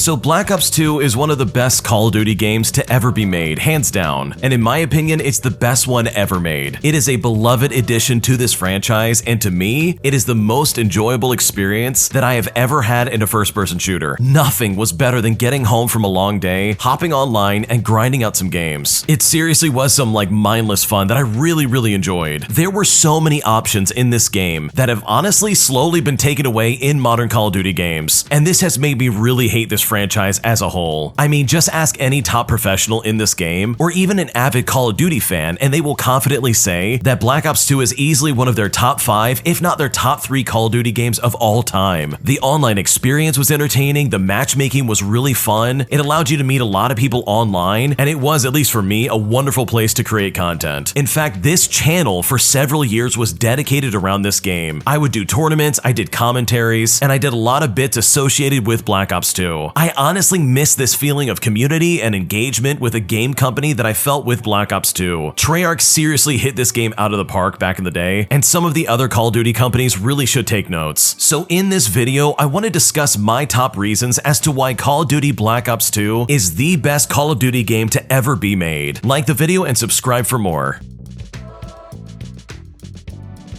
So Black Ops 2 is one of the best Call of Duty games to ever be made, hands down. And in my opinion, it's the best one ever made. It is a beloved addition to this franchise, and to me, it is the most enjoyable experience that I have ever had in a first-person shooter. Nothing was better than getting home from a long day, hopping online, and grinding out some games. It seriously was some mindless fun that I really enjoyed. There were so many options in this game that have honestly slowly been taken away in modern Call of Duty games, and this has made me really hate this franchise as a whole. I mean, just ask any top professional in this game, or even an avid Call of Duty fan, and they will confidently say that Black Ops 2 is easily one of their top 5, if not their top 3 Call of Duty games of all time. The online experience was entertaining, the matchmaking was really fun, it allowed you to meet a lot of people online, and it was, at least for me, a wonderful place to create content. In fact, this channel for several years was dedicated around this game. I would do tournaments, I did commentaries, and I did a lot of bits associated with Black Ops 2. I honestly miss this feeling of community and engagement with a game company that I felt with Black Ops 2. Treyarch seriously hit this game out of the park back in the day, and some of the other Call of Duty companies really should take notes. So in this video, I want to discuss my top reasons as to why Call of Duty Black Ops 2 is the best Call of Duty game to ever be made. Like the video and subscribe for more.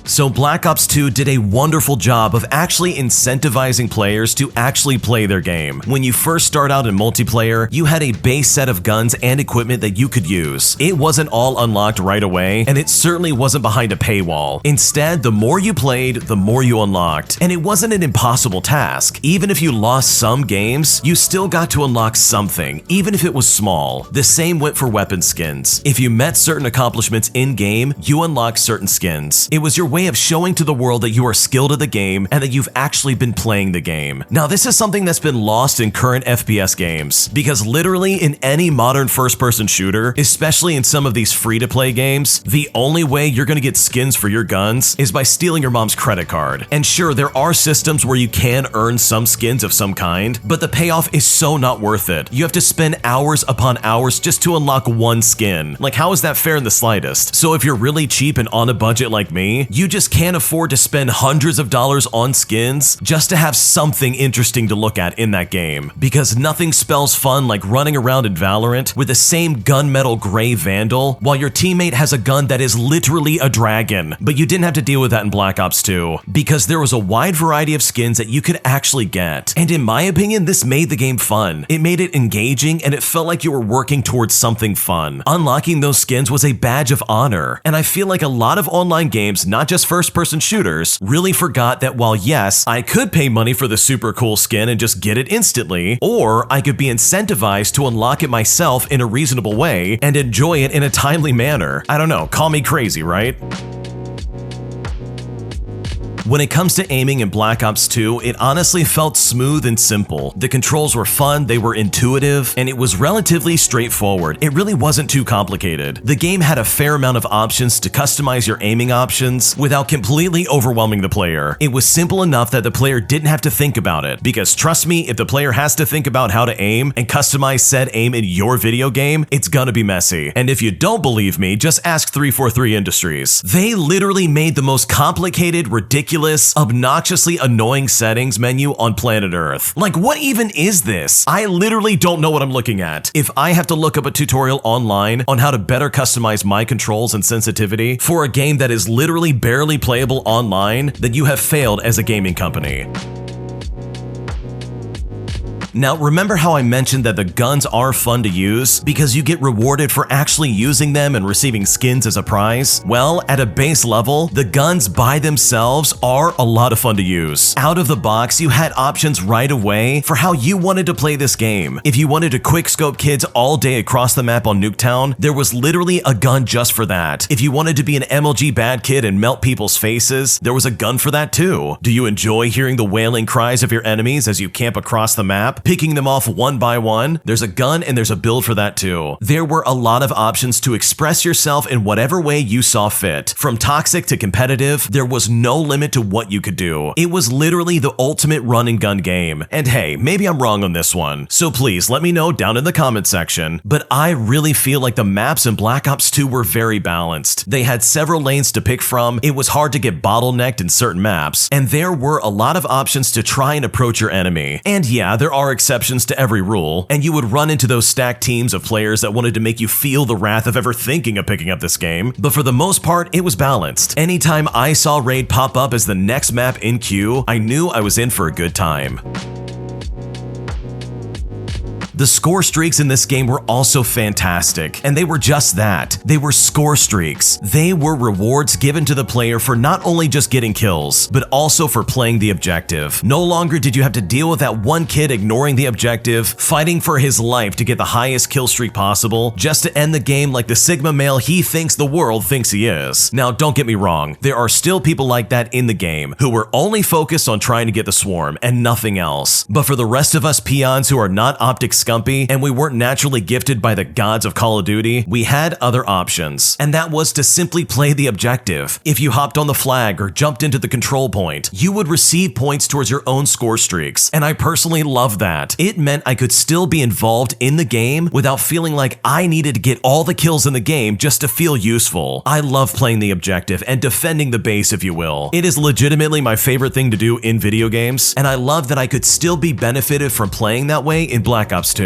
So Black Ops 2 did a wonderful job of actually incentivizing players to actually play their game. When you first start out in multiplayer, you had a base set of guns and equipment that you could use. It wasn't all unlocked right away, and it certainly wasn't behind a paywall. Instead, the more you played, the more you unlocked. And it wasn't an impossible task. Even if you lost some games, you still got to unlock something, even if it was small. The same went for weapon skins. If you met certain accomplishments in-game, you unlocked certain skins. It was your way of showing to the world that you are skilled at the game and that you've actually been playing the game. Now, this is something that's been lost in current FPS games, because literally in any modern first-person shooter, especially in some of these free-to-play games, the only way you're gonna get skins for your guns is by stealing your mom's credit card. And sure, there are systems where you can earn some skins of some kind, but the payoff is so not worth it. You have to spend hours upon hours just to unlock one skin. How is that fair in the slightest? So if you're really cheap and on a budget like me, you just can't afford to spend hundreds of dollars on skins just to have something interesting to look at in that game. Because nothing spells fun like running around in Valorant with the same gunmetal gray Vandal while your teammate has a gun that is literally a dragon. But you didn't have to deal with that in Black Ops 2 because there was a wide variety of skins that you could actually get. And in my opinion, this made the game fun. It made it engaging and it felt like you were working towards something fun. Unlocking those skins was a badge of honor. And I feel like a lot of online games, not just first-person shooters, really forgot that while yes, I could pay money for the super cool skin and just get it instantly, or I could be incentivized to unlock it myself in a reasonable way and enjoy it in a timely manner. I don't know, call me crazy, right? When it comes to aiming in Black Ops 2, it honestly felt smooth and simple. The controls were fun, they were intuitive, and it was relatively straightforward. It really wasn't too complicated. The game had a fair amount of options to customize your aiming options without completely overwhelming the player. It was simple enough that the player didn't have to think about it, because trust me, if the player has to think about how to aim and customize said aim in your video game, it's gonna be messy. And if you don't believe me, just ask 343 Industries. They literally made the most complicated, ridiculous, obnoxiously annoying settings menu on planet Earth. What even is this? I literally don't know what I'm looking at. If I have to look up a tutorial online on how to better customize my controls and sensitivity for a game that is literally barely playable online, then you have failed as a gaming company. Now, remember how I mentioned that the guns are fun to use because you get rewarded for actually using them and receiving skins as a prize? Well, at a base level, the guns by themselves are a lot of fun to use. Out of the box, you had options right away for how you wanted to play this game. If you wanted to quickscope kids all day across the map on Nuketown, there was literally a gun just for that. If you wanted to be an MLG bad kid and melt people's faces, there was a gun for that too. Do you enjoy hearing the wailing cries of your enemies as you camp across the map, picking them off one by one? There's a gun and there's a build for that too. There were a lot of options to express yourself in whatever way you saw fit. From toxic to competitive, there was no limit to what you could do. It was literally the ultimate run and gun game. And hey, maybe I'm wrong on this one, so please let me know down in the comment section. But I really feel like the maps in Black Ops 2 were very balanced. They had several lanes to pick from, it was hard to get bottlenecked in certain maps, and there were a lot of options to try and approach your enemy. And yeah, there are are exceptions to every rule, and you would run into those stacked teams of players that wanted to make you feel the wrath of ever thinking of picking up this game, but for the most part, it was balanced. Anytime I saw Raid pop up as the next map in queue, I knew I was in for a good time. The score streaks in this game were also fantastic, and they were just that. They were score streaks. They were rewards given to the player for not only just getting kills, but also for playing the objective. No longer did you have to deal with that one kid ignoring the objective, fighting for his life to get the highest kill streak possible, just to end the game like the Sigma male he thinks the world thinks he is. Now, don't get me wrong, there are still people like that in the game who were only focused on trying to get the swarm and nothing else. But for the rest of us peons who are not optic scumpy and we weren't naturally gifted by the gods of Call of Duty, we had other options, and that was to simply play the objective. If you hopped on the flag or jumped into the control point, you would receive points towards your own score streaks, and I personally loved that. It meant I could still be involved in the game without feeling like I needed to get all the kills in the game just to feel useful. I love playing the objective and defending the base, if you will. It is legitimately my favorite thing to do in video games, and I love that I could still be benefited from playing that way in Black Ops 2.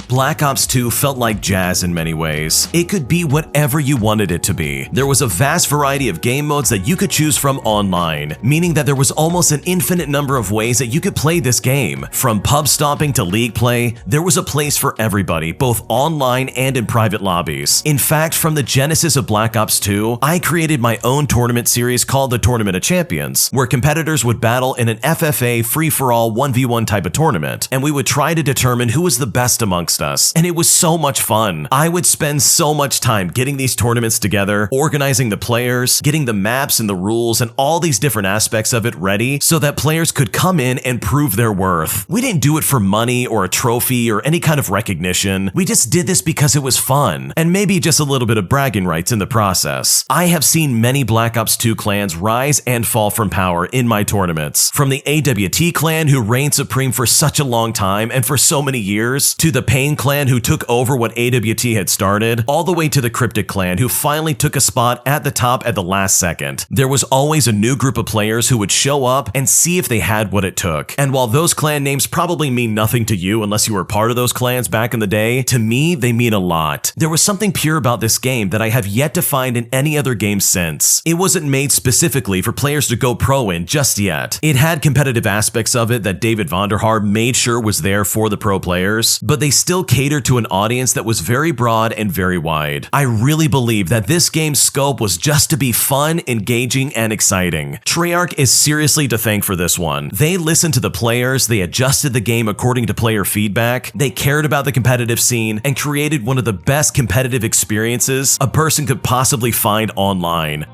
Black Ops 2 felt like jazz in many ways. It could be whatever you wanted it to be. There was a vast variety of game modes that you could choose from online, meaning that there was almost an infinite number of ways that you could play this game. From pub stomping to league play, there was a place for everybody, both online and in private lobbies. In fact, from the genesis of Black Ops 2, I created my own tournament series called the Tournament of Champions, where competitors would battle in an FFA free-for-all 1v1 type of tournament, and we would try to determine who was the best amongst us, and it was so much fun. I would spend so much time getting these tournaments together, organizing the players, getting the maps and the rules and all these different aspects of it ready so that players could come in and prove their worth. We didn't do it for money or a trophy or any kind of recognition. We just did this because it was fun, and maybe just a little bit of bragging rights in the process. I have seen many Black Ops 2 clans rise and fall from power in my tournaments, from the AWT clan who reigned supreme for such a long time and for so many years, to the Pain clan who took over what AWT had started, all the way to the Cryptic clan who finally took a spot at the top at the last second. There was always a new group of players who would show up and see if they had what it took. And while those clan names probably mean nothing to you unless you were part of those clans back in the day, to me they mean a lot. There was something pure about this game that I have yet to find in any other game since. It wasn't made specifically for players to go pro in just yet. It had competitive aspects of it that David Vonderhaar made sure was there for the pro players, but they still catered to an audience that was very broad and very wide. I really believe that this game's scope was just to be fun, engaging, and exciting. Treyarch is seriously to thank for this one. They listened to the players, they adjusted the game according to player feedback, they cared about the competitive scene, and created one of the best competitive experiences a person could possibly find online.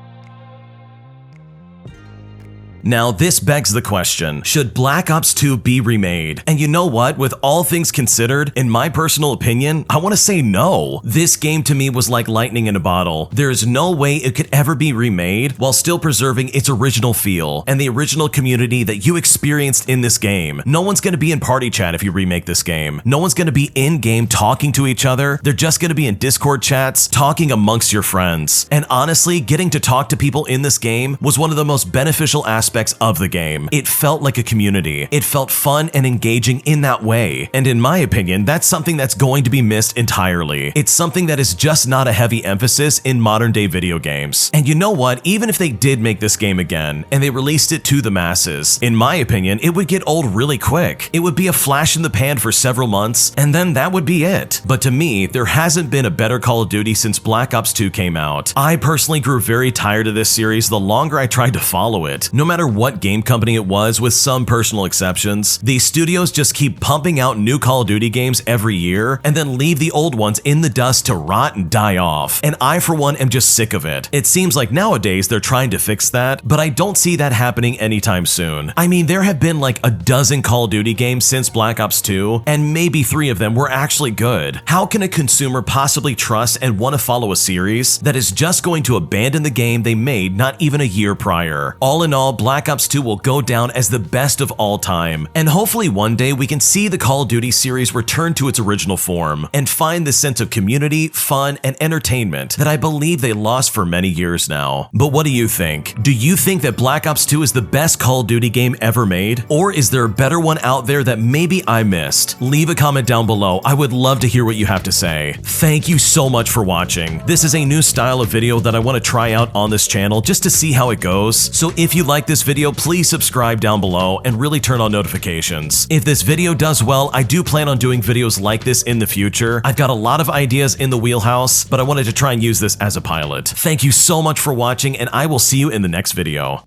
Now, this begs the question, should Black Ops 2 be remade? And you know what? With all things considered, in my personal opinion, I want to say no. This game to me was like lightning in a bottle. There is no way it could ever be remade while still preserving its original feel and the original community that you experienced in this game. No one's going to be in party chat if you remake this game. No one's going to be in-game talking to each other. They're just going to be in Discord chats, talking amongst your friends. And honestly, getting to talk to people in this game was one of the most beneficial aspects of the game. It felt like a community. It felt fun and engaging in that way. And in my opinion, that's something that's going to be missed entirely. It's something that is just not a heavy emphasis in modern day video games. And you know what? Even if they did make this game again and they released it to the masses, in my opinion, it would get old really quick. It would be a flash in the pan for several months and then that would be it. But to me, there hasn't been a better Call of Duty since Black Ops 2 came out. I personally grew very tired of this series the longer I tried to follow it. No matter what game company it was, with some personal exceptions, these studios just keep pumping out new Call of Duty games every year and then leave the old ones in the dust to rot and die off. And I, for one, am just sick of it. It seems like nowadays they're trying to fix that, but I don't see that happening anytime soon. I mean, there have been like a dozen Call of Duty games since Black Ops 2, and maybe 3 of them were actually good. How can a consumer possibly trust and want to follow a series that is just going to abandon the game they made not even a year prior? All in all, Black Black Ops 2 will go down as the best of all time, and hopefully one day we can see the Call of Duty series return to its original form and find the sense of community, fun, and entertainment that I believe they lost for many years now. But what do you think? Do you think that Black Ops 2 is the best Call of Duty game ever made? Or is there a better one out there that maybe I missed? Leave a comment down below. I would love to hear what you have to say. Thank you so much for watching. This is a new style of video that I want to try out on this channel just to see how it goes. So if you like this video, please subscribe down below and really turn on notifications. If this video does well, I do plan on doing videos like this in the future. I've got a lot of ideas in the wheelhouse, but I wanted to try and use this as a pilot. Thank you so much for watching, and I will see you in the next video.